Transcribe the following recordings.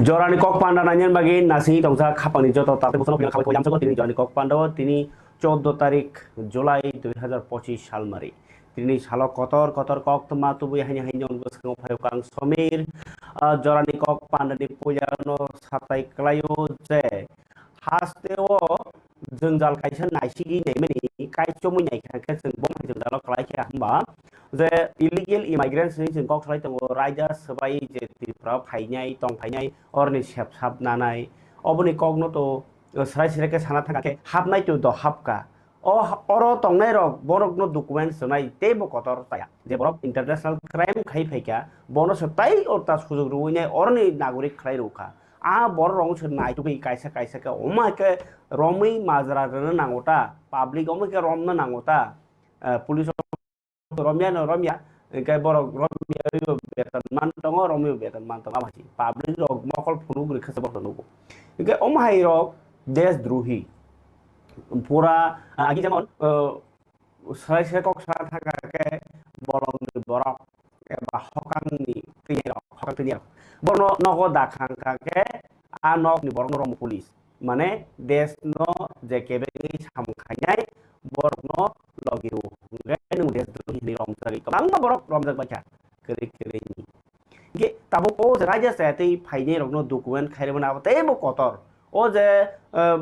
Jorani kok panda nanyan bagi nasi tongsa kapang joto tapi musuh punya kawat yang তিনি Jorani kok panda তিনি 14 তারিখ জুলাই 2025 সাল মারি তিনি সালো কতর কক মা তুবুই হানি হানি অনগসং ফায়কাং সমীর জরানি কক পান্ডানি পুজানো সাতাই ক্লায়ো যে हास्टेओ जोंजाल कायसन नायसिगि नैमनि कायचो मुइनाय खाके जों बम जोंजाल खालायखा होमबा जे इलिगेल इमाइग्रेन्ट्स नि जों कक्सलाय दङ रायजा सबाय जे त्रिपुरा फायनाय दं फायनाय अरनि सेबसाब नानाय अबनि कगनो तो सराय सिराके साना थाखाके हाबनाय तो द हाबका अरो तंनाय रक बरकनो डकुमेन्ट्स नाय तेबो कतर ताया जे बरक इंटरनेशनल क्राइम खाइ फैका बनो सताय अरता सुजुग रुइनाय अरनि नागरिक खालाय रुखा बर रंग नाय तो कायसा कायसा के ओमा के रमै माजरा रन नांगोता पब्लिक ओमा के रमन नांगोता पुलिस रमिया न रमिया के बर रमिया बेतन मान दङ रमिया बेतन मान दङ भाजी पब्लिक रग मकल फुनु ग्रिखस बखनुगो के ओमा हाय रग देशद्रोही पूरा आगि जेमन सराय से कक्सा थाका के बरं बरक एबा हकांनि हकांनि बरनो नगो दाखांखा के आ नग नि बरनो रम पुलिस माने देश न जे केबे सामखायनाय बरनो लगिरु गेनु देश नि रम सरि गोबां बरक रमजक बायसा करै करै नि के ताबो ओ राजा साथै फाइने रगनो डकुमेन्ट खाइरबना आबते बो कतर ओ जे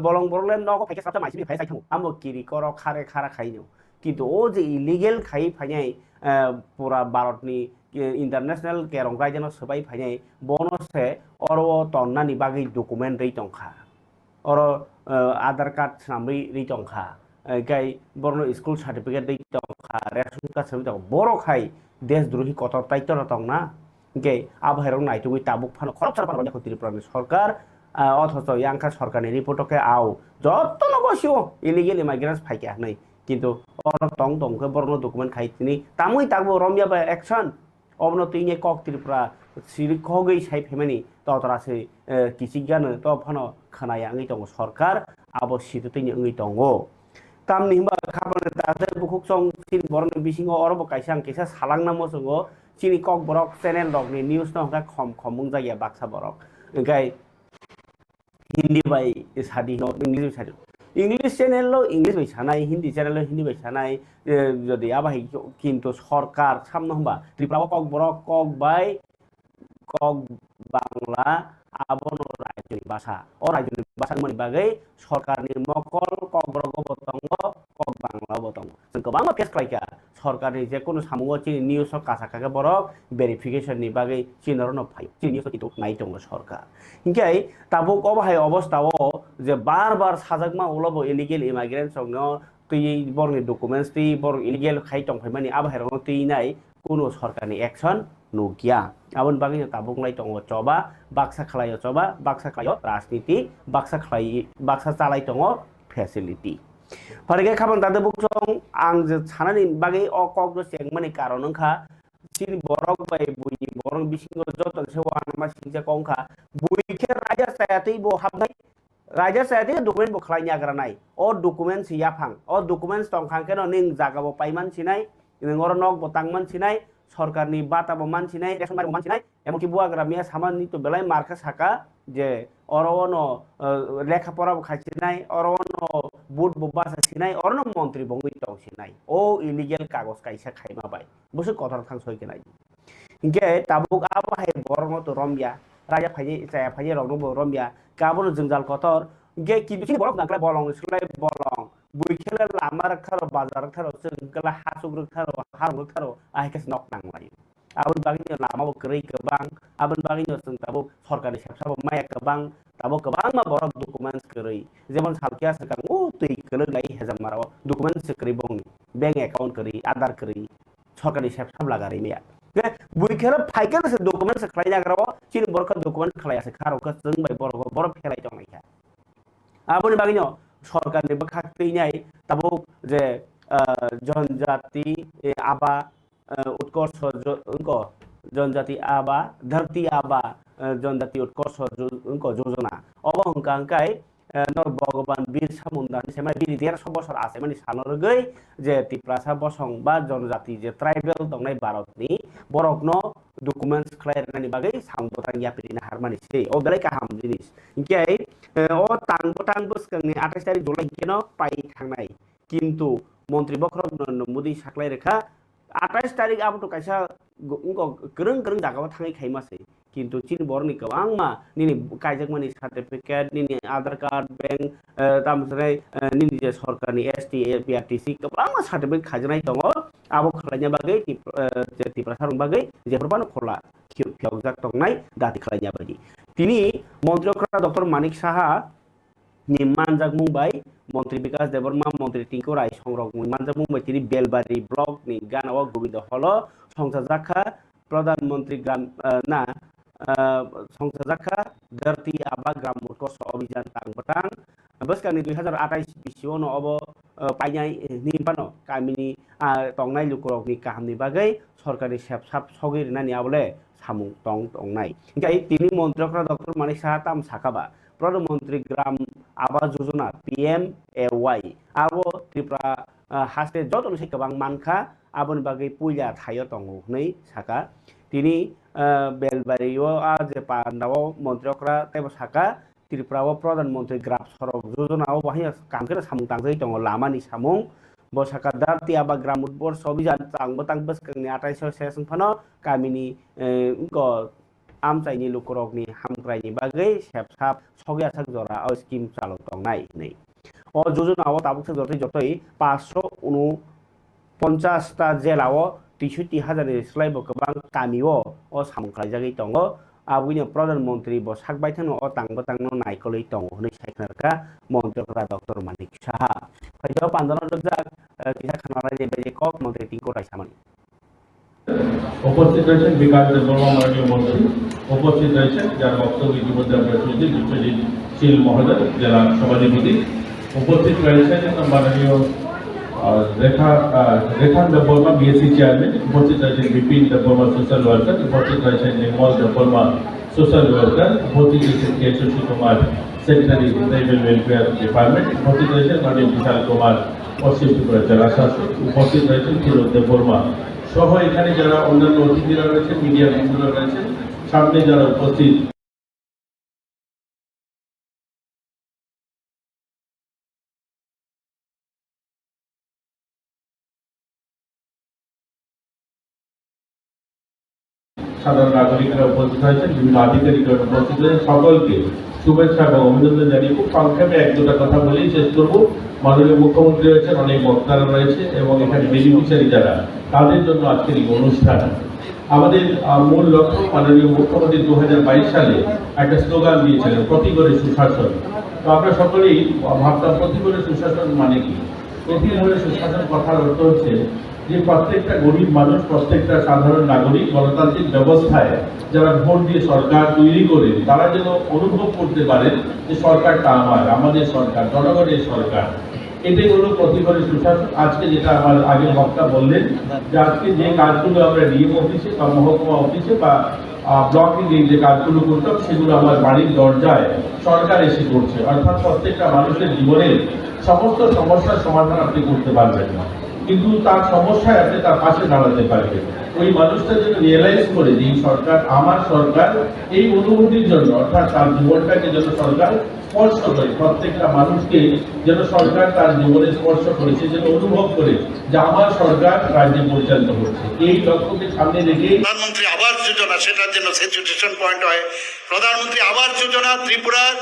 बलं बरले नगो फाइके साथा माइसि फाइ साइथौ आमो किरि कर खारे खारा खाइनो किन्तु ओ जे इलिगेल खाइ फाइनाय पूरा भारतनि इंटरनेशनल केरं रायजन सबाय फाइनाय बनसे अरो तन्नानि बागै डकुमेन्ट रै तंखा अरो आधार कार्ड सामबै रै तंखा गाय बरनो स्कुल सार्टिफिकेट रै तंखा रेशन कार्ड सामबै तंखा बरो खाय देशद्रोही कतर ताइतर तंना गे आबहायरं नायतुगै ताबुक फानो खरब सरकार रंजा त्रिपुरानि सरकार अथच यांखा सरकारनि रिपोर्टके आव जत्त नगसियो इलिगेल इमाइग्रेन्ट्स फाइका नै किन्तु अर तंग तंग बरनो डकुमेन्ट खाइतिनि तामुइ तागबो रमिया बा एक्शन अबनो तिने कक त्रिपुरा सिरि खगै साइ फेमानि ततरासै किसिगानो त फनो खनाया ngै दङ सरकार आबो सितुतैनि ngै दङ तामनि हिमबा खाबन दाथे बुखुक सं सिरि बरनो बिसिङो अरबो काइसां केसा सालांना मसंगो सिरि कक बरक चेनेल रकनि न्यूज न हका खम खमुं जाया बाक्सा बरक गाय हिन्दी बाय सादि नो इंग्लिश सादि इंग्लिश चैनल इंग्लिश बाय सानाय हिंदी चैनल हिंदी बाय सानाय जदि आबाय किन्तु सरकार सामनो हबा त्रिपुरा कक बरक कक बाय कक बांला आबनो राज्यनि भाषा अ राज्यनि भाषा मनि बागै सरकारनि मकल कक बरक बतंग कक बांला बतंग जों गोबां फेस खालायका सरकारनि जे कोनो सामुङो चिनि निउस कासाकाके बरक भेरिफिकेशननि बागै चिनरनो फाय चिनि निउस कितु नाय दङ सरकार हिंखाय ताबुक अबहाय अवस्थाओ जे बार बार साजाकमा उलबो इलिगेल इमाइग्रेन्ट्स संनो तै बरनि डकुमेन्ट्स तै बर इलिगेल खाय तंफायमानि आबहायरं तैनाय कोनो सरकारनि एक्शन नुगिया आबन बागै ताबुक नाय दङ चबा बाक्सा खलायो चबा बाक्सा खलायो राजनीति बाक्सा खलाय बाक्सा चालाय दङ फेसिलिटी फरगे खाबन दादे बुकसं आं जे सानानि बागै अ कग्रो सेंमानि कारनखा सिरि बरक बाय बुइनि बरक बिसिङो जतन सेवा मा सिंजा कंखा बुइखे राजा सायातै बो हाबनाय राजा सायातै डकुमेन्ट बो खलायनि आग्रानाय अ डकुमेन्ट याफां अ डकुमेन्ट तंखांकेनो निं जागाबो पाइमान सिनाय नोंगर नक बो तांमान सिनाय सरकारनि बाताबो मानसिनाय रेशन कार्ड मानसिनाय एमनकि बुआग्रा मिया सामाननि तो बेलाय मार्का साका जे अरवनो लेखा पराबो खाइसिनाय अरवनो बुट बो बासा सिनाय अरनो मन्त्री बंगै तंग सिनाय ओ इलिगेल कागज काइसा खाइमा बाय बुसु कथर थां सयकेनाय इंके ताबुक आबाहाय बरनो तो रमिया राजा फाइजे जाया फाइजे रंनो रमिया गाबनो जोंजाल कथर गे किबिसि बरक नांक्ला बलं स्कुलाय बलं बुइखेला लामा रखारो बाजार रखारो जोंकला हासुग रखारो हारग रखारो आइकेस नक नांलाय आबन बागिनो लामाबो गरै गोबां आबन बागिनो जों ताबो सरकारनि सेबसाबो माया गोबां ताबो गोबां मा बरक डकुमेन्ट्स गरै जेमन सालकिया सरकार ओ तै गलै लाई हेजाम माराव डकुमेन्ट्स गरै बंनि बैंक अकाउंट गरै आधार गरै सरकारनि सेबसाब लागारै मिया के बुइखेला फाइकेल से डकुमेन्ट्स खलाय नागराव चिन बरक डकुमेन्ट खलायासे खारक जों बाय बरक बरक फेलाय दंनायखा आबन बागिनो सरकारनि बखाखैनाय ताबो जे जनजाति आबा उत्कर्ष उनको जनजाति आबा धरती आबा जनजाति उत्कर्ष उनको योजना अब हंकांकाय नर भगवान बिरसा मुंडानि सेमाय बिनि 150 बছর আছে माने सानरगै जे तिप्रासा बसं बा जनजाति जे ट्राइबेल दंनाय भारतनि बरकनो documents khlairani bagai sangbotang yapirina harmani sei o belai kaham jinis ingkai o tangbotang boskangi 28 tarik Julai keno pai thangnai kintu মন্ত্রী বক্রব মোদি সাকলাই রেখা 28 তারিখ আবতো কাইসা গরং গরং জায়গাও থাঙै খাইমাসै কিন্তু চিন বরনি गोबां मा निनि कायजाकमानि सार्टिफिकेट निनि आधार कार्ड बैंक तामफ्राय निनि जे सरकारनि एसटी एपीआरटीसी गोबां मा सार्टिफिकेट खाजनाय दङ आबो खलायना बागै त्रिपुरा सारं बागै जेफोरबानो खला फियावजाक दंनाय दाति खलायना बायदि तिनि मन्त्रिफ्रा डक्टर मानिक साहा नि मानजाक मुंबाई মন্ত্রী বিকাশ দেববর্মা মন্ত্রী টিঙ্কু রায় সংরক মানজাক মুম্বাই তিনি বেলবাড়ি ব্লক নি গানাও গোবিন্দ হল সংসার জাখা প্রধানমন্ত্রী গ্রাম না সংসার জাখা ধরতি আবা গ্রাম উৎকর্ষ অভিযান তাংবটাং বসকানি 2028 বিসিওনো অব পাইনাই নিপানো কামিনি তংনাই লুকুরকনি কাহামনি বাগै সরকারি সেবসাব সগিরনানি আবলে সামু তংনাই इंखाय তিনি মন্ত্রকরা ডক্টর মানিক সাহা তাম সাকাবা প্রধানমন্ত্রী গ্রাম আবাস যোজনা PMAY আবো ত্রিপুরা হাসতে যতন সে गोबां मानखा आबोनि बागै पुइला थायो दङो नै साका तिनि बेलबारियो जे पान्डाव मन्त्रिफ्रा तेबो साका त्रिपुराव प्रधानमन्त्री ग्राम सड़क योजनाव बाहाय कामखेर सामुं तांजै दङ लामानि सामुं बसाका दारति आबा ग्राम उत्कर्ष अभियान तांबो बसकांनि 28 सेसन फानो गामिनि आमचाइनि लुकुरकनि हामक्राइनि बागै सेबसाब सगियासाक जरा स्किम चालक दंनाय नै अ योजनाव ताबुक जतै जतै 549 ता जेलाव 63,000 नि स्लाइबो गोबां गामियो अ सामखायजागै दङ आबुनि प्रधानमन्त्री ब साकबायथानो अ तांबो नायकलै दङ नै सायखनारका मन्त्रिफ्रा डक्टर मानिक साहा फाइदो पान्दना रजाक किसा खानाराय देबे कक मन्त्रि टिंको रायसामानि উপস্থিত রয়েছেন বিকাশ দেববর্মা মাননীয় মন্ত্রী উপস্থিত রয়েছেন যার বক্তব্য ইতিমধ্যে আমরা শুনেছি বিশ্বজিৎ শীল মহোদয় জেলা সভাধিপতি উপস্থিত রয়েছেন মাননীয় রেখান দেববর্মা বিএসসি চেয়ারম্যান উপস্থিত রয়েছেন বিপিন দেববর্মা সোশ্যাল ওয়ার্কার উপস্থিত রয়েছেন নির্মল দেববর্মা সোশ্যাল ওয়ার্কার উপস্থিত রয়েছেন K Shashi Kumar secretary tribal welfare department উপস্থিত রয়েছেন মাননীয় বিশাল কুমার পশ্চিম ত্রিপুরা জেলা শাসক উপস্থিত রয়েছেন কিরণ দেববর্মা সহ এখানে যারা অন্যান্য অতিথিরা রয়েছে মিডিয়া বন্ধুরা রয়েছেন সামনে যারা উপস্থিত সাধারণ নাগরিকরা উপস্থিত হয়েছেন বিভিন্ন আধিকারিকরা উপস্থিত হয়েছেন সকলকে শুভেচ্ছা এবং অভিনন্দন জানিয়ে খুব সংক্ষেপে এক দুটা কথা বলেই শেষ করবো মাননীয় মুখ্যমন্ত্রী রয়েছেন অনেক বক্তারা রয়েছে এবং এখানে বেনিফিশিয়ারি যারা তাদের জন্য আজকের এই অনুষ্ঠান আমাদের মূল লক্ষ্য মাননীয় মুখ্যমন্ত্রী 2022 সালে একটা স্লোগান দিয়েছিলেন প্রতি ঘরে সুশাসন তো আমরা সকলেই ভাবতাম প্রতি ঘরে সুশাসন মানে কি প্রতি ঘরে সুশাসন কথার অর্থ হচ্ছে যে প্রত্যেকটা গরিব মানুষ প্রত্যেকটা সাধারণ নাগরিক গণতান্ত্রিক ব্যবস্থায় যারা ভোট দিয়ে সরকার তৈরি করে তারা যেন অনুভব করতে পারেন যে সরকারটা আমাদের সরকার জনগণের সরকার এটাই হলো প্রতিবারী সুশাসন আজকে যেটা আমার আগের বক্তা বললেন যে আজকে যে কাজগুলো আমরা ডিএম অফিসে বা মহকুমা অফিসে বা ব্লকে যে কাজগুলো করতাম সেগুলো আমার বাড়ির দরজায় সরকার এসে করছে অর্থাৎ প্রত্যেকটা মানুষের জীবনের সমস্ত সমস্যার সমাধান আপনি করতে পারবেন না কিন্তু তার সমস্যায় আপনি তার পাশে দাঁড়াতে পারবেন ওই মানুষটা যেন রিয়েলাইজ করে যে এই সরকার আমার সরকার এই অনুভূতির জন্য অর্থাৎ তার জীবনটাকে যেন সরকার স্পর্শ করে প্রত্যেকটা মানুষকে যেন সরকার তার জীবনে স্পর্শ করেছে যেন অনুভব করে যে আমার সরকার রাজ্য পরিচালিত হচ্ছে এই লক্ষ্যকে সামনে রেখে প্রধানমন্ত্রী আবাস যোজনা সেটার জন্য স্যাচুরেশন পয়েন্ট হয় প্রধানমন্ত্রী আবাস যোজনা ত্রিপুরার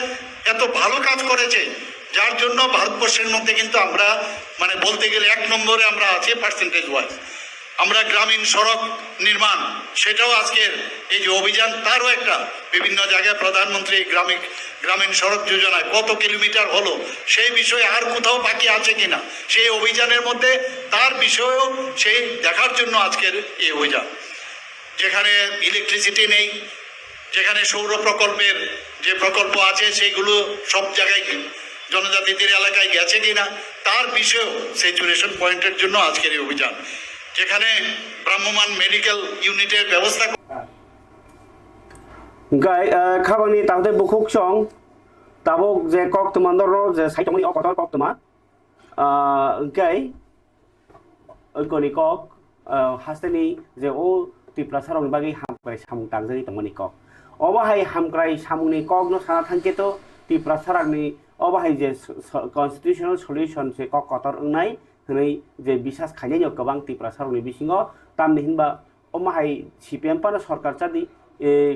এত ভালো কাজ করেছে যার জন্য ভারতবর্ষের মধ্যে কিন্তু আমরা মানে বলতে গেলে 1 নম্বরে আমরা আছি পার্সেন্টেজ ওয়াইজ আমরা গ্রামীণ সড়ক নির্মাণ সেটাও আজকের এই যে অভিযান তারও একটা বিভিন্ন জায়গায় প্রধানমন্ত্রী গ্রামীণ সড়ক যোজনায় কত কিলোমিটার হলো সেই বিষয়ে আর কোথাও বাকি আছে কিনা সেই অভিযানের মধ্যে তার বিষয়েও সেই দেখার জন্য আজকের এই অভিযান যেখানে ইলেকট্রিসিটি নেই যেখানে সৌর প্রকল্পের যে প্রকল্প আছে সেইগুলো সব জায়গায় জনজাতিদের এলাকায় গেছে কিনা তার বিষয়েও স্যাচুরেশন পয়েন্টের জন্য আজকের এই অভিযান যেখানে ব্রাহ্মমান মেডিকেল ইউনিটের ব্যবস্থা গাই খাবানি তাহলে বুকুক সং তাবক যে কক তোমার যে সাইটমনি অকত কক তোমা গাই ওইকনি কক হাসতেনি যে ও ত্রিপুরা সারং বাগি hamkrai samung tangjani tongmani kok obahai hamkrai samungni kok no sana thangketo Tripura sarakni obahai je constitutional solution se kok kotor ungnai hनै je bisas khainai gobang Tripura sarakni bisingo tamni hinba omahai CPM pano sarkar chadi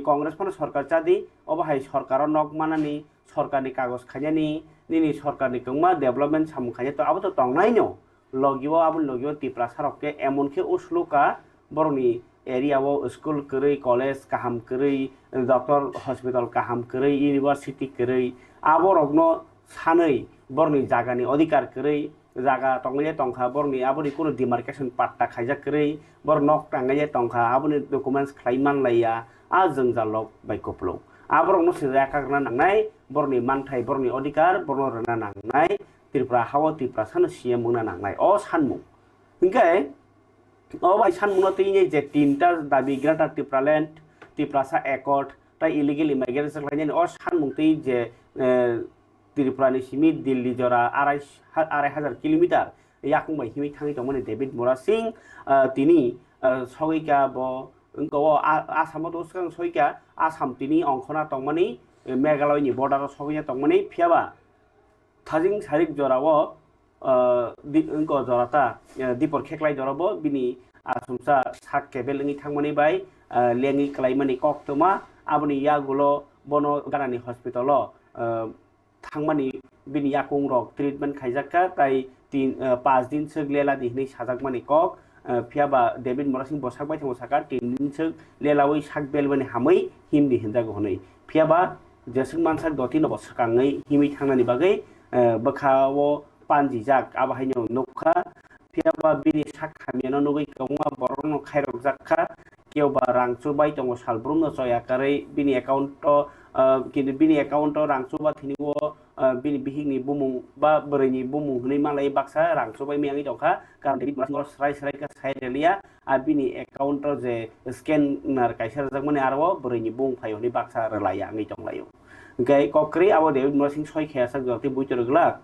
Congress pano sarkar chadi obahai sarkaro nok manani sarkarni kagos khainani nini sarkarni kongma development samung khainai to abo to tongnai no logiwo abun logiwo Tripura sarokke emonke usluka boroni area wo school kwrwi college kaham kwrwi doctor hospital kaham kwrwi university kwrwi abo rokno sanai borni jagani adhikar kwrwi jaga tonglai tongkha borni aboni kono demarcation patta khaijak kwrwi bor nok tangai tongkha aboni documents khlaiman laiya a jengjalok bai koplo aborokno siraka nangnai borni manthai borni adhikar borno rana nangnai Tripura hawo Tripura sano CM mungna nangnai o sanmung hingkai bai sanmungno tini je tinta dabi grata Tripura land Tripura sa accord tai illegal immigration khlainani o sanmung tei je Tripurani simi Delhi jora 2,500 kilometer yakung bai himi thangi tongmani David Mora Singh tini soika bo engko Asamo to skang soika Asam tini ongkhona tongmani Meghalaya ni border sokia tongmani phiaba thajing sarik jorao engko jorata dipor kheklai jorabo bini asumsa sak kebelngi thangmani bai lengi klaimani koktoma aboni yagulo bono ganani hospital thangmani bini yakung rok treatment khaijaka tai 5 din sek lela dihni sajakmani kok phiaba David Mora Singh bosak bai thangmo saka 3 din sek lelawi sak belbani hamai himdi hinjago honai phiaba jesung mansak doti no bosakangai himi thangnani bagai bakhawo panjijak abahaino nokha phiaba bini sak khamiano nugui kongma borno khairok jakha keuba rangchubai tongo salbrumno choyakarei bini account to kini bini account to rangchuba thiniwo bini bihingni bumung ba bereini bumung hnei malai baksa rangchubai miangi tongkha karon David Mora Singh srai ka sairelia bini account to je scanner kaisar jakmani arwo bereini bung phayoni baksa relaya ngi tonglayo hingkai kokri abo David Mora Singh soi khaya sak joti buitorglak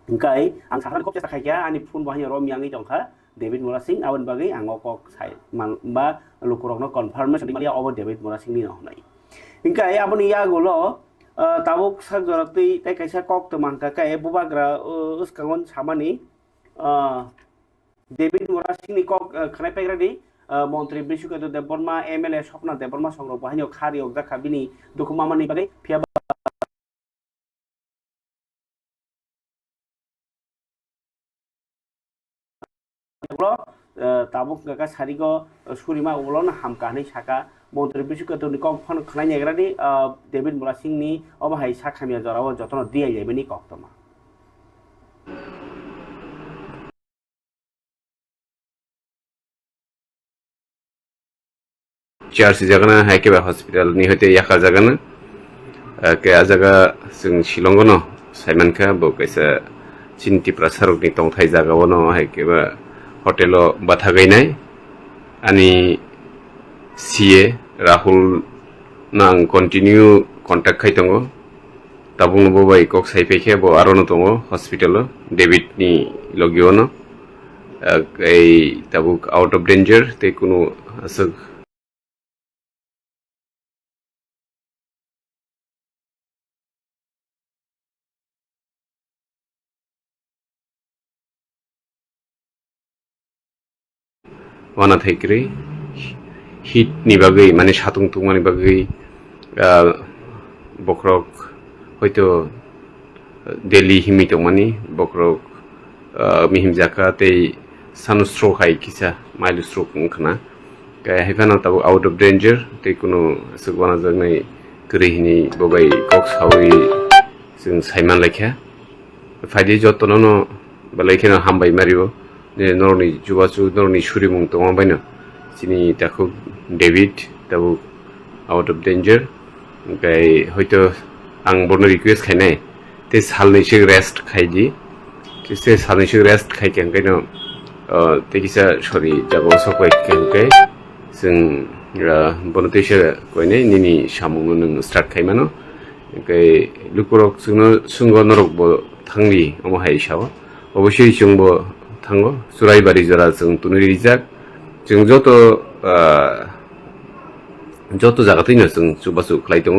hingkai ang saran kok chesta khaikya ani phun bahani rom miangi tongkha David Mora Singh abon bagai ango kok sai ba lukurokno confirmation dimalia abo David Mora Singh ni no nai hingkai aboni yagulo tabuk sak jorati tai kaisa kok tmangka kai bubagra uskangon samani David Mora Singh ni kok khnai pegradi মন্ত্রী বিশুকেতু Debbarma MLA Swapna Debbarma সংগ্রহ বাহিনী খারি অগ্জা খাবিনি দুকুমামানি বাগে ফিয়াবা tabuk gaka sarigo surima ulon hamkani saka মন্ত্রী বিশুকেতু ni kok phon khnai negrani David Mora Singh ni obahai sakhamia jorao jotono diai jaibeni koktoma CRC jagana haikeba hospital ni hoite yaka jagana ke ajaga sing Shillongono MANKHA bo kaisa Tripura sarok ni tongthai jaga wono haikeba hotelo bathagainai ani CA Rahul nang continue contact khaitongo tabung bo bai kok saipekhe bo arono tongo hospital David ni logiono ei tabuk out of danger te kuno asuk wana thaikri hit ni bagai mane satung tungmani bagai bokrok hoito Delhi himi tongmani bokrok mihim jaka tei sanu stroke hai kisa mild stroke khna ka haifana tabu out of danger tei kuno sugwana jagnai krihini bobai kok sawi sing saiman lekha faidi jotono balaikena hambai maribo norni jubachu norni surimung tonga baina chini takhu David tabu out of danger gai hoito ang borno request khainai te salni sig rest khaiji te salni sig rest khaike kaino te kisa sorry jago sokai kenkai sing borno te se koine nini samung nung start khaimano gai lukurok sungo norok bo thangli omo hai sawa obosoi jungbo tango surai bari jora jeng tunuri rijak jeng joto যত জায়গাতেইनो जों जुबासु खालाय दङ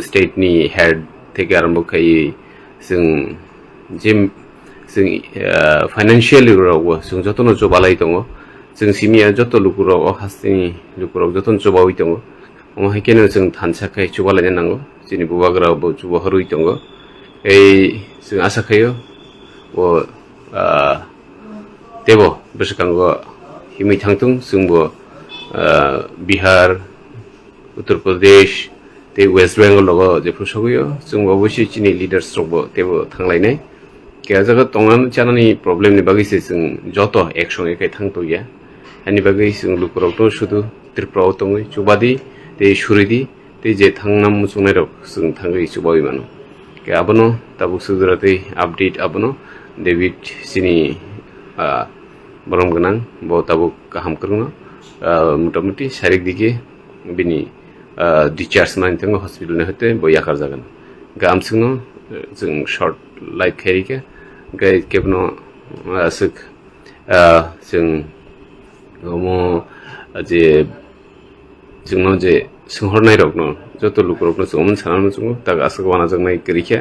स्टेटनि head থেকে आरम्भ खायै जों जे जों फाइनान्शियेलि रावबो जों जतन जबालाय दङ जों सिमिया जत लुकुराव हास्तिनि लुकुराव जतन जबावै दङ अमाहायकेनो जों थानसाखाय जबालायनो नांगौ जोंनि बुबाग्रावबो जुबाहरुइ दङ এই जों आसा खायो ও देव बेसेबांग हिमै थांथों जोंबो बिहार उत्तर प्रदेश ते वेस्ट बेंगल जेफोर सगैयो जों अबयस्से चिनि लिडार्स रावबो तेबो थांलायनाय गैया जागा तंनानै जानानै प्रब्लेमनि बागैसो जों जत एक्सन एखाय थांथ'या हानि बागै जों लुकुरावथ' सुदु त्रिपुराव दङ चुबादि ते सुरिदि ते जे थांना मुसुंनाय रक जों थांगै चुबावि मानो के आबनो ताबु सुदुराते आपडेट आबनो डेभिड सिनि बरम गोनां ब ताबु गाहाम करनो मोटामुटी शारीरिक दिके बिनि डिचार्ज नायथों हस्पिटाल ने होते ब याखार जागोन गाम सिंनो जों शर्ट लाइफ खेरिके गाय केबनो सुख जों मो जे जोंनो जे सोंहरनाय रकनो जत लुकुरकनो जोंमोन सानानो जों ताग आसगवाना जों नाय करिखे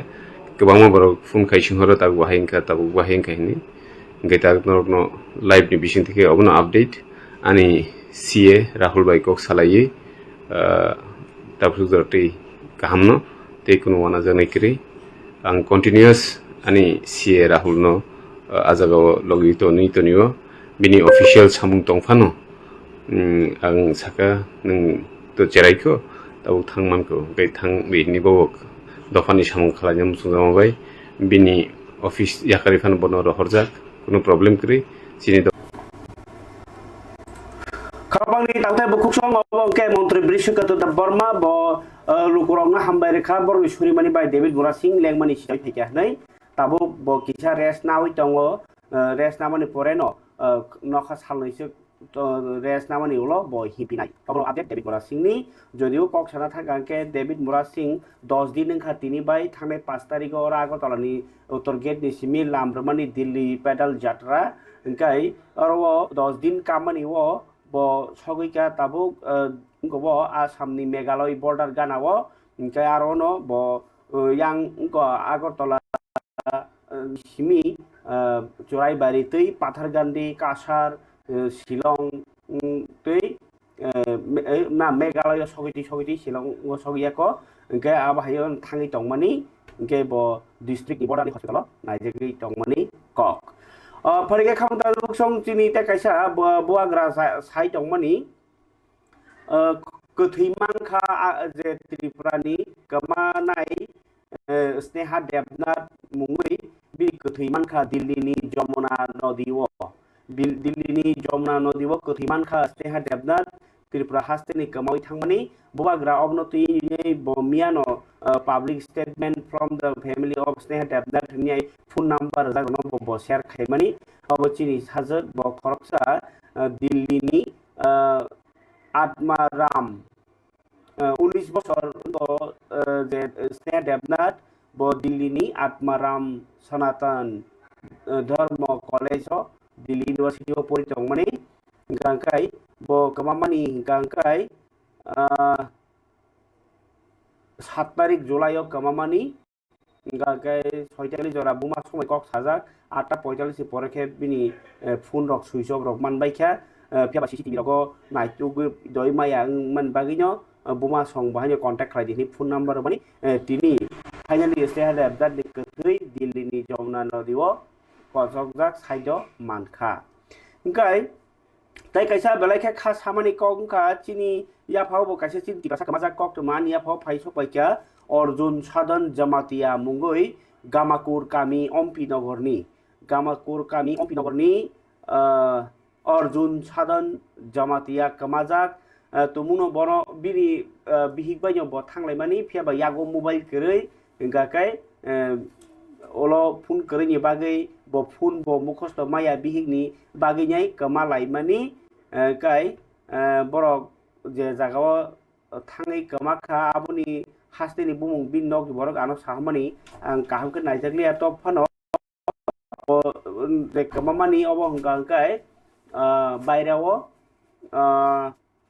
गोबां माबार फुन खाय सोंहरो ताग बाहायनखा ताबु बाहायनखा हिनि गेता नरनो लाइव नि बिसिं थिके अबनो अपडेट आनि सीए राहुल भाई कक सालायै ताबु जरते गाहामनो ते कुनो वाना जनाय करि आं कन्टिन्युअस आनि सीए राहुल नो आजागाव लगितो नितोनियो बिनि ऑफिशियल सामुं तंफानो आं साका नों तो जेरायखो ताबु थांमानखो बे थां बेनि बवक दफानि सामुं खालायनो मुसुंजामाबाय बिनि ऑफिस याखारिफान बनर हरजाक कुनो प्रब्लेम करि सिनि खाबांनि दांथाय बुकुसं अबंके मन्त्री बृषकत बर्मा ब लुकुरावनो हामबाय रेखा बरनि सुरिमानि बाय डेभिड बुरासिं लेंमानि सिटाय फैया नै ताबो ब किसा रेस्ट नावै दङ रेस्ट नामानि परेनो नखा सालनैसो रेस्ट नामानि उलो ब हिपिनाय अबरो अपडेट डेभिड बुरासिंनि जदिও कक्साना थागांके डेभिड बुरासिं 10 दिन नखा तिनि बाय थांनाय 5 तारिख और आगरतलानि उत्तर गेट नि सिमि लामब्रमानि दिल्ली पेडल यात्रा ओंकाय अरो 10 दिन कामानि वो ब सगैका ताबुक गब आसामनि मेघालय बर्डार गानाव ओंकाय आरोनो ब यां आगरतला सिमि चुराइबारि तै पाथारगान्दी कासार शिलं तै ना मेघालय सगैति शिलं सगैयाको ओंकाय आबाहाय थाङै दंमानि ओंकाय ब डिस्ट्रिक्ट बर्डारनि हस्पिटालाव नायजेगै दंमानि कक फरिगे खामता लुकसं चिनि ते कायसा बुआग्रा साइ दंमानि गोथै मांखा जे त्रिपुरानि गमानाय स्नेहा देबनाथ मुङै बि गोथै मांखा दिल्लीनि जमुना नदीव दिल्लीनि जमुना नदीव गोथै मांखा स्नेहा देबनाथ त्रिपुरा हास्तेनि गमावै थांमानि बुआग्रा अबनति मियानो public statement from the family of SNEHA DEBNATHNI नि फन नाम्बार जागोन ब शेयार खायमानि अब चिनि साजत ब खरकसा दिल्लीनि आत्माराम 19 बছর जे स्नेहा देबनाथ ब दिल्लीनि आत्माराम सनातन धर्म कलेज दिल्ली इउनिभार्सिटी अफ परितंमानि गांखाय ब गमामानि गांखाय 7 तारिख जुलाई गमामानि गांखाय 6 जरा बुमा समय कक साजाक 8:45 परेखे बिनि फन रक सुइच अफ रक मानबायखा फियाबा सीसीटीवी रक नाइटुगु दय माया मन बागिनो बुमा सं बाहायनो कन्टेक्ट खालायदिनि फन नाम्बार मानि तिनि फाइनाली स्नेहा देबनाथनि गोथै दिल्लीनि जमुना नदीव कजकजाक साइड मानखा ओंखाय ताई कैसा बेलायखे खास सामानि कक चिनि याफाव बो कैसे चिन तिबासा कमाजा कक मान याफाव फाइसो पैका अर्जुन साधन जमातिया मुंगै गामाकुर कामी अम्पी नगरनि अर्जुन साधन जमातिया कमाजाक तुमुनो बनो बिनि बिहिगबायनो ब थांलायमानि फियाबा यागो मोबाइल करै गाकाय ओलो फुन करैनि बागै ब फुन ब मुखस्त माया बिहिगनि बागैनाय कमालायमानि काय बरक जे जागाव थाङै कमाखा आबुनि हास्तेनि बुमुं बिन नग बरक आनो साहमानि आं काहामखौ नायजागलिया टप फानो जे कमामानि अब हंगांकाय बायराव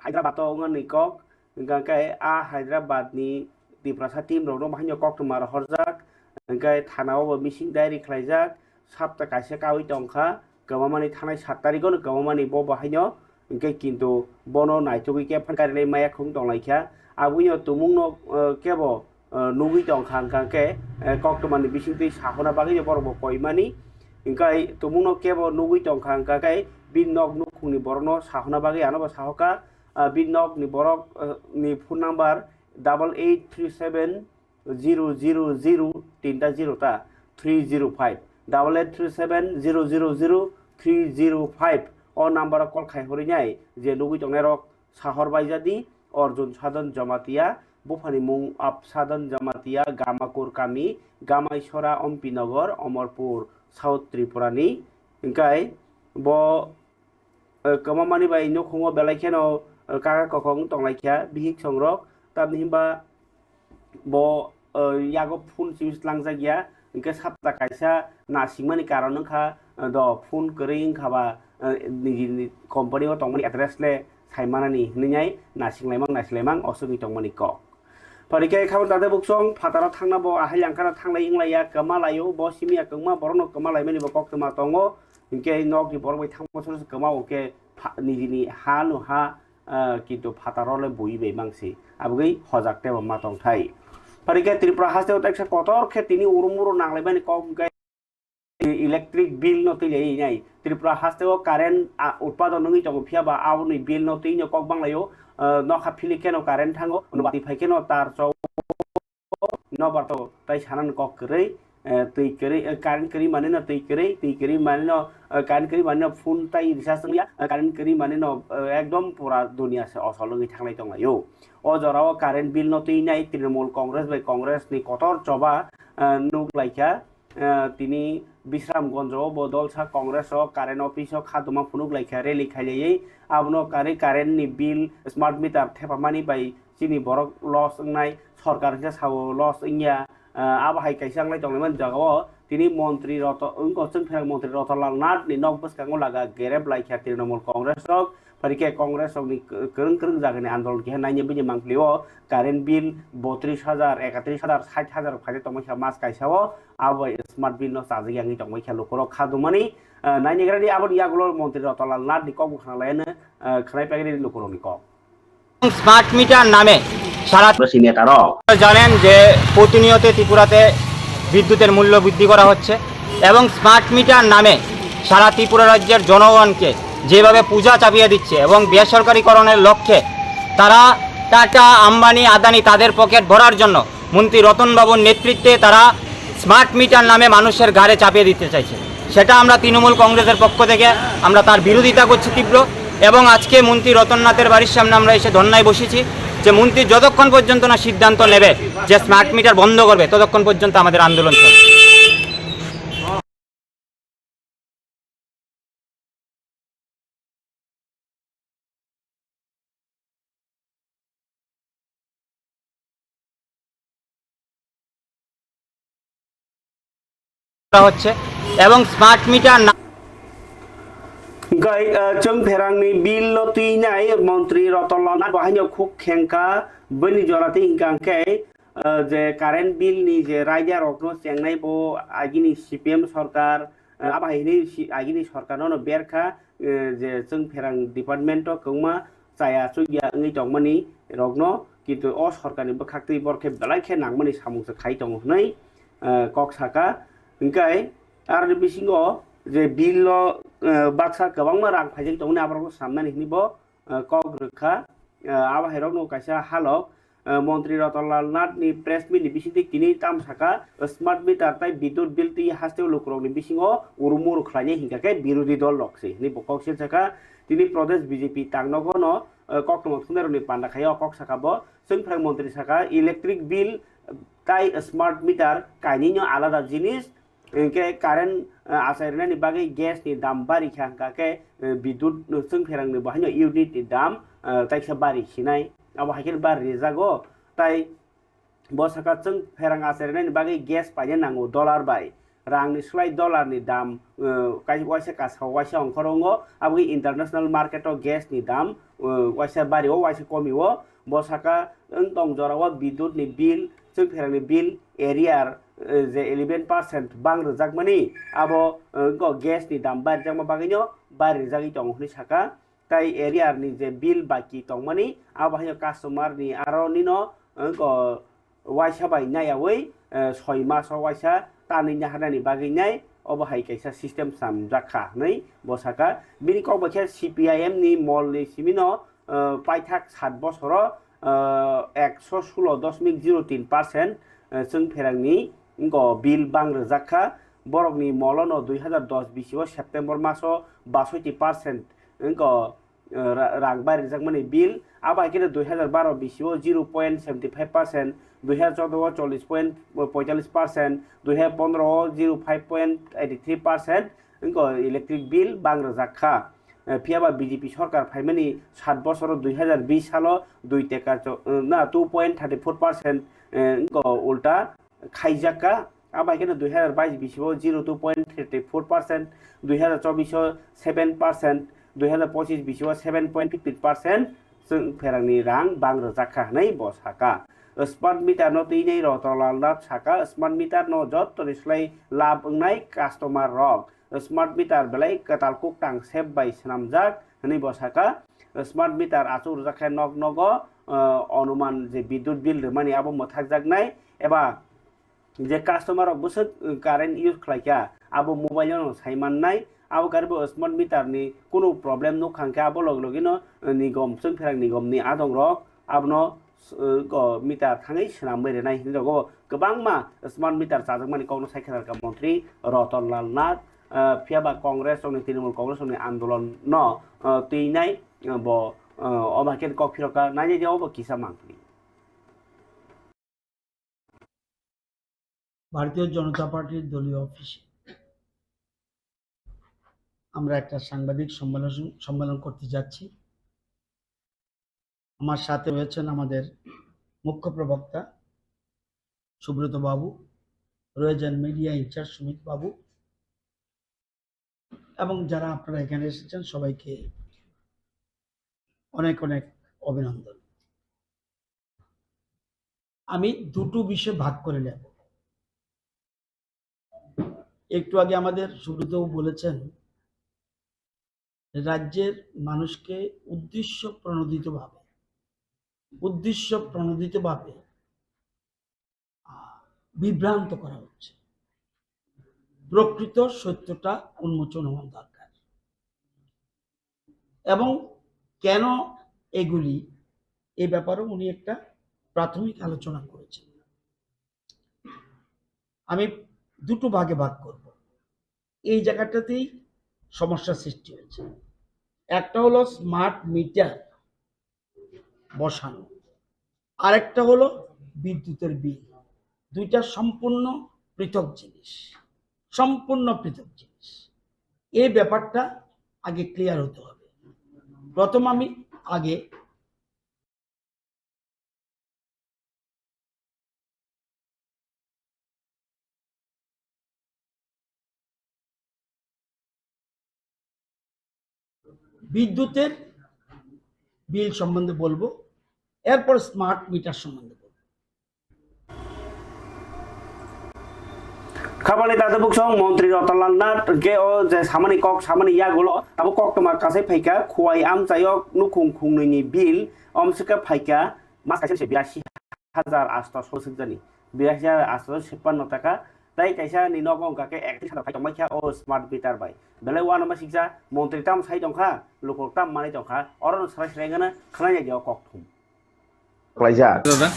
Hyderabad निकक Gangkai Hyderabad ni Tripura team rok bahanya kok tumar horjak gangkai thanao missing diary khlaijak sapta kaisa kawi tongkha gawamani thanai 7 tarikh gawamani bo bahanya gangkai kintu bono naitugui ke phankarilai maya khung tonglaikha abuino tumungno kebo nugui tongkha gangkai kok tumani missing tui sahona bagi borbo koimani gangkai tumungno kebo nugui tongkha gangkai binnok nukhungni borno sahona bagi anoba sahoka binnok ni borok ni phone number 8837000305 8837000305 o number call khai hori nai je lugui tongnai rok sahor baijadi Arjun Sadan Jamatia Bufani mung ap Sadan Jamatia Gamakur Kami Gamaisora Ompinagar Omorpur South Tripurani ingkai bo kamamani bai nokhungo belaikeno kaka kokong tonglaikha bihik songrok tamni himba bo yago phun simis langjagya ingke sapta kaisa nasingmani karon nangkha do phun kering khaba ni company o tongmani address le saimanani hningai nasinglaimang osumi tongmani ko parike khabon tade buksong phataro thangna bo ahai langkara thanglai inglaya kamalayo bo simia kangma borno kamalai mani bo koktama tongo ingke nok ni borbai thangmo soros kama oke ni halu ha কিন্তু ফাতারলে বইবে মাংসি আবগৈ হজাকতে মা তংথাই পারিকে ত্রিপুরা হাসতে একটা কতর খে তিনি উরুমুরু নাংলাইবানি কম গাই electric bill নতিলেই নাই Tripura হাসতেও current উৎপাদন নঙি তং ফিয়াবা আবনি বিল নতিই ন কক বাংলায়ো নখা ফিলিকেনো কারেন্ট থাঙ্গো অনুবাতি ফাইকেনো তার চৌ নবাতো তাই সানান কক কरै tui kiri karin kiri mana no tui kiri mana no karin kiri mana no phun tai risas ya karin kiri mana no ekdom pura dunia se osolongi thanglai tonglayo o jorao karin bill no tui nai Trinamool Congress bai Congress ni kotor Choba nuklaikha tini Bisramganj o bodolsa Congress o karin office o khaduma phunuk laikha rally khailai abno karin ni bill smart meter thepamani bai chini borok loss ngai sarkar ke sawo loss ingya abahai kaisang lai tongleman jagao tini montri roto ungko chungphang montri rotolang nat ni nok baskango laga gereb laikha Trinamool Congress ok parike Congress ok ni kereng jagani andolon ke naine bini mangplio current bill 32000 31000 60000 phaje tongmai mas kaisao abo smart bill no sajagi angi tongmai khalo koro khadumani naine gradi abon yagulo montri rotolang nat ni kok khanglaine khnai pagiri lokoroni kok smart meter নামে সারা জানেন যে প্রতিনিয়ত ত্রিপুরাতে বিদ্যুতের মূল্য বৃদ্ধি করা হচ্ছে এবং স্মার্ট মিটার নামে সারা ত্রিপুরা রাজ্যের জনগণকে যেভাবে পূজা চাপিয়ে দিচ্ছে এবং বেসরকারীকরণের লক্ষ্যে তারা টাটা আম্বানি আদানি তাদের পকেট ভরার জন্য মন্ত্রী রতনবাবুর নেতৃত্বে তারা স্মার্ট মিটার নামে মানুষের ঘাড়ে চাপিয়ে দিতে চাইছে সেটা আমরা তৃণমূল কংগ্রেসের পক্ষ থেকে আমরা তার বিরোধিতা করছি তীব্র এবং আজকে মন্ত্রী রতননাথের বাড়ির সামনে আমরা এসে ধর্নায় বসেছি যে মন্ত্রী যতক্ষণ পর্যন্ত না সিদ্ধান্ত নেবে যে স্মার্ট মিটার বন্ধ করবে ততক্ষণ পর্যন্ত আমাদের আন্দোলন চলবে হচ্ছে এবং smart meter gai Romphrekha ni bill no tui nai Montri Rotolana bahanya khuk khengka bani jorati ingkangkai je current bill ni je raja rokno chengnai bo agini CPM sarkar abahini agini sarkar no berkha je Romphrekha department o kongma chaya chuya ngi tongmani rokno kintu o sarkar ni bakhaktui borkhe belaikhe nangmani samungsa khai tong hnai kok saka ingkai ar bisingo যে বিল বাক্সা गोबां रां फाइजों दंनि आबारखौ सामनानै हिनिबो कक रोखा आबाहेराव no कायसा हालक मन्त्रि Ratanlal नाथनि press मिटनि बिसिंति किनि ताम साका smart मिटार ताइ बिद्युत बिल ति हास्तेव लोकरनि बिसिङो उरुमुरु ख्लायनि हिंगाके बिरोधी दल लक्सि नि बकसिन साका तिनि प्रदेश बीजेपी तांनगनो ककटम थुनेरनि पान्दाखाय कक साकाबो जोंफ्रां मन्त्रि साका इलेक्ट्रिक बिल ताइ स्मार्ट मिटार काइनिनो आलादा जिनिस के कारेन्ट आसारनानि बागै गेस नि दाम बारि खांकाके बिद्युत Romphrekha नि बाहायनो इउनिट नि दाम ताइसा बारि खिनाय अब हाइकेल बारि जागो ताइ बसाका Romphrekha आसारनानि बागै गेस पाइनो नांगौ डलार बाय rangni slai dollar ni dam kai waisa kasa waisa ongkorongo abui international market o gas ni dam waisa bari o waisa komi o bosaka tong jorawa bidut ni bill sung pherang ni bill area যে 11% বাং রেজাক মানি আবো gas নি দাম বাড়ি জামা বাগাইনো বাড়ি রেজাগি দং হনি সাকা তাই এরিয়ার নি যে বিল বাকি দং মানি আবো হাইনো কাস্টমার নি আরো নিনো ওয়াইসা বাই নায়াওই 6 মাস ওয়াইসা তানি হানানি বাগাইনাই অবো হাই কাইসা সিস্টেম সাম জাখা নাই বসাকা বিনি কক বাখে সিপিআইএম নি মল নি সিমিনো পাইথাক 7 বছর 116.03% जों फेरांनि बिल बां रोजाखा बरकनि मलनो 2010 बिसिआव सेप्टेम्बर मासो 62% रां बारि रोजाक माने बिल आबाइकेनो 2012 बिसिआव 0.75% 2014 40.45% 2015 0.5.83% इलेक्ट्रिक बिल बां रोजाखा फियाबा बीजेपी सरकार फाइमानि 7 बছर 2020 सालो 2 टेका ना 2.34% उल्टा खाइजाका आबाइकेनो 2022 बिसिआव 0.34% 2024 7% 2025 बिसिआव 7.15% जों फेरांनि रां बां रोजाखा नै बसाका स्मार्ट मीटर नो तीनै रतलाल नाथ साका स्मार्ट मीटर नो जत रिस्लाय लाभ नाय कास्टमार रक स्मार्ट मीटर बेलाय कताल कुक टांग सेब बाय सनामजाक नै बसाका स्मार्ट मीटर आसु रोजाखा नग नगो अनुमान जे विद्युत बिल माने आबो मथाक जागनाय एबा जे कास्टमार बस कारेन्ट इउज खालायका आबो मोबाइल नो साइमाननाय आबो गारबो स्मार्ट मीटर नि कोनो प्रब्लेम नो खांका आबो लगलगिनो निगम जों फेरां निगम नि आदं रक आबनो मीटर थाङै सोनाम बेरेनाय हिनजावगो गोबां मा स्मार्ट मीटर जाजों माने कौनो साइखेल मन्त्री रतनलाल नाथ फियाबा कांग्रेस और तृणमूल कांग्रेस और आंदोलन न तीनाय ब अबाकेन कफिरका नाजे देव किसा मांगली ভারতীয় জনতা পার্টির দলীয় অফিসে আমরা একটা সাংবাদিক সম্মেলন করতে যাচ্ছি। আমার সাথে রয়েছেন আমাদের মুখ্য প্রবক্তা সুব্রত বাবু, রয়েছেন মিডিয়া ইনচার্জ সুমিত বাবু এবং যারা আপনারা এখানে এসেছেন সবাইকে অনেক অনেক অভিনন্দন। আমি দুটো বিষয় ভাগ করে নেব। একটু আগে আমাদের সুব্রতবাবু বলেছেন রাজ্যের মানুষকে উদ্দেশ্য প্রণোদিতভাবে বিভ্রান্ত করা হচ্ছে। প্রকৃত সত্যটা উন্মোচন হওয়া দরকার এবং কেন এগুলি এই ব্যাপারে উনি একটা প্রাথমিক আলোচনা করেছেন। আমি দুটো ভাগে ভাগ করব। এই জায়গাটাতেই সমস্যা সৃষ্টি হয়েছে। একটা হলো স্মার্ট মিটার বসানো, আরেকটা হলো বিদ্যুতের বিল। দুইটা সম্পূর্ণ পৃথক জিনিস। এই ব্যাপারটা আগে ক্লিয়ার হতে হবে। প্রথম আমি আগে বিদ্যুতের বিল সম্বন্ধে বলবো, এরপর স্মার্ট মিটার সম্বন্ধে বলবো। খাবানি দাদা বুকসং মন্ত্রী রতনলাল নাথ কে ও যে সামানি ইয়াগুলো আবো কক্টমার কাছে ফাইকা খুয়াই আমচায়ক নুখুং খুংনৈনি বিল অমসকা ফাইকা মাস কাছে 82,800 জানি 82,856 টাকা তাই কাইসা নি নগংকাকে 31 টাকা ফাইকা ও স্মার্ট মিটার বাই বেলে ওয়ান মাসিকজা মন্ত্রী তাম সাই দংখা লোকক তাম মানি দংখা অরন সারাইগনা খানাই যাও কক্টম ক্লাইজা দাদা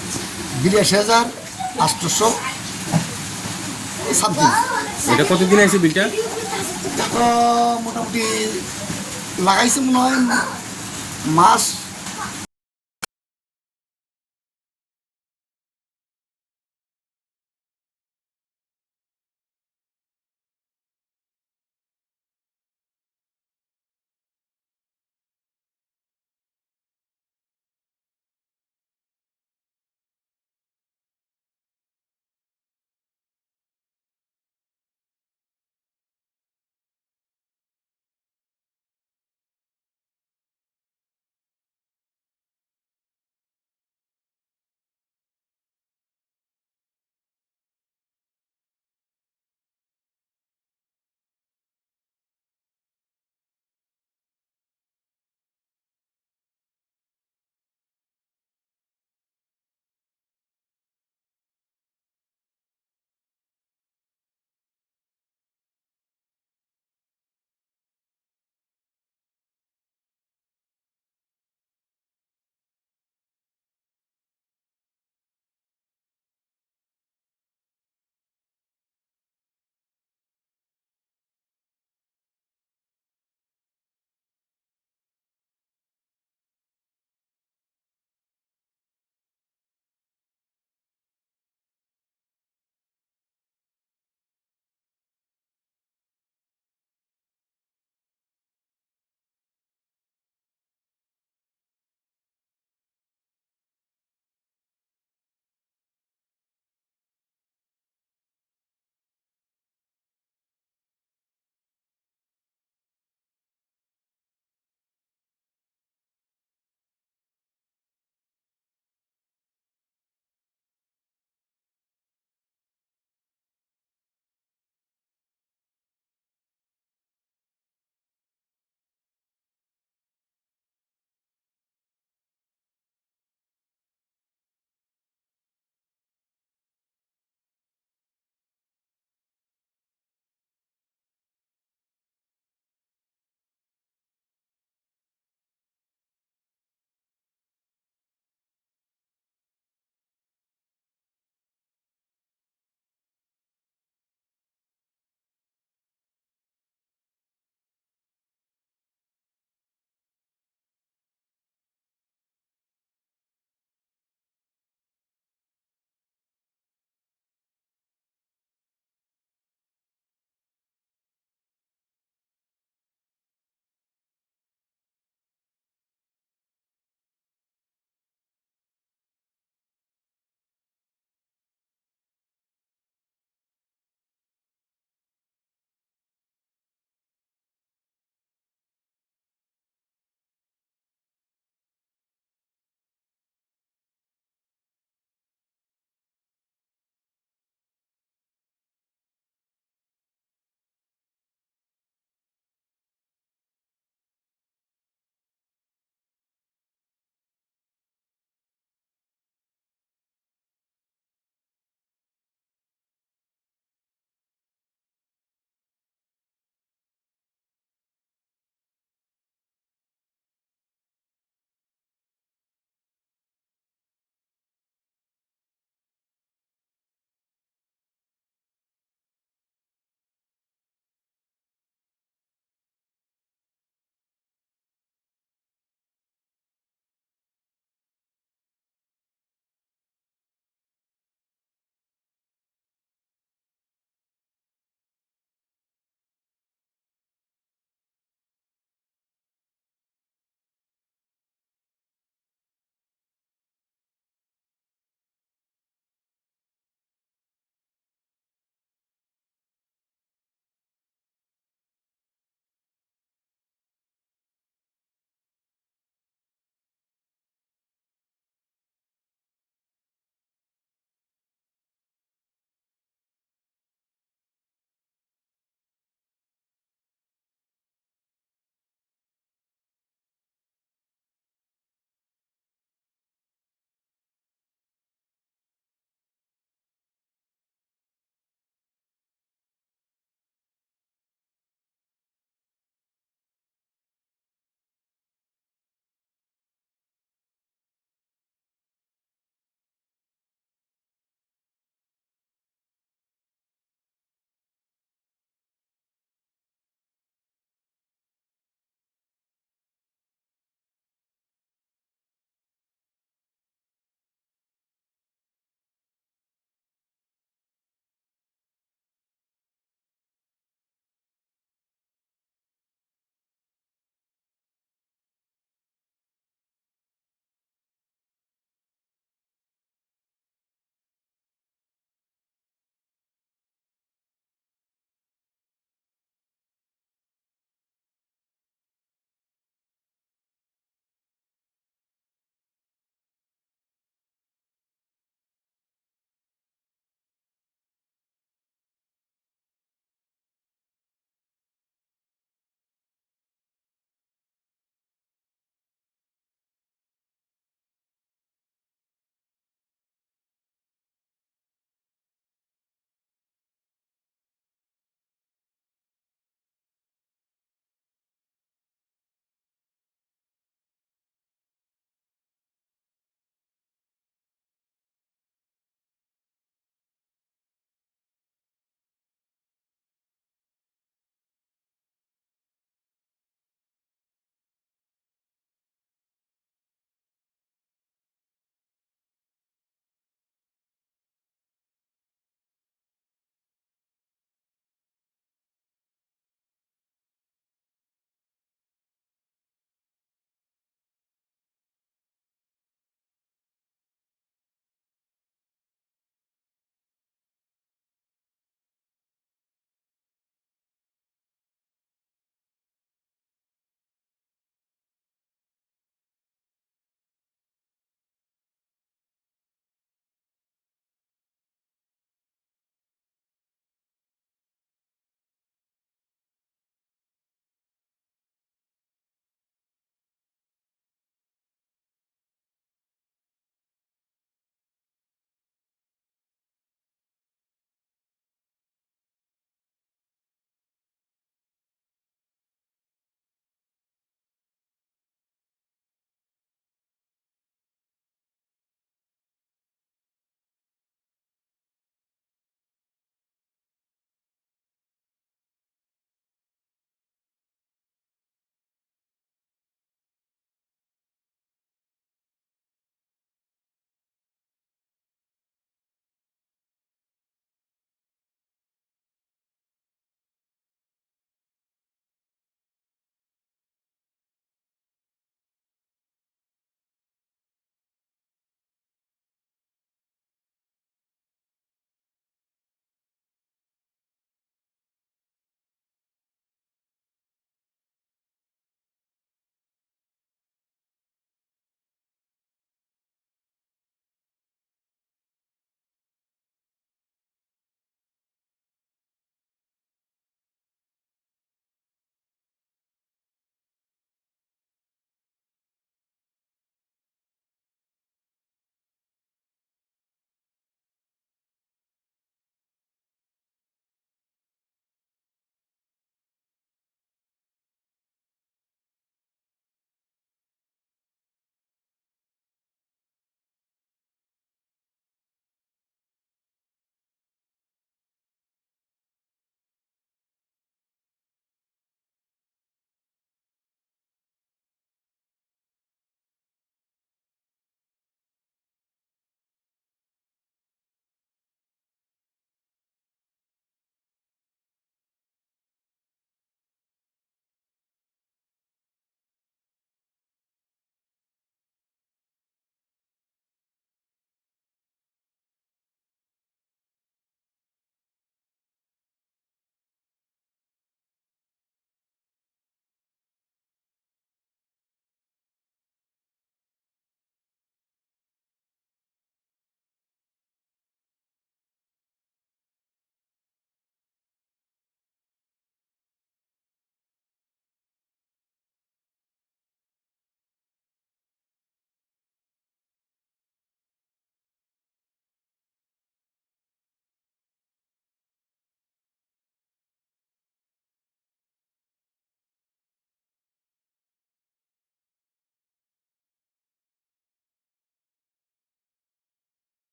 82,800 সামথিং। এটা কতদিন আছে বিলটা? মোটামুটি লাগাইছে মনে হয় মাস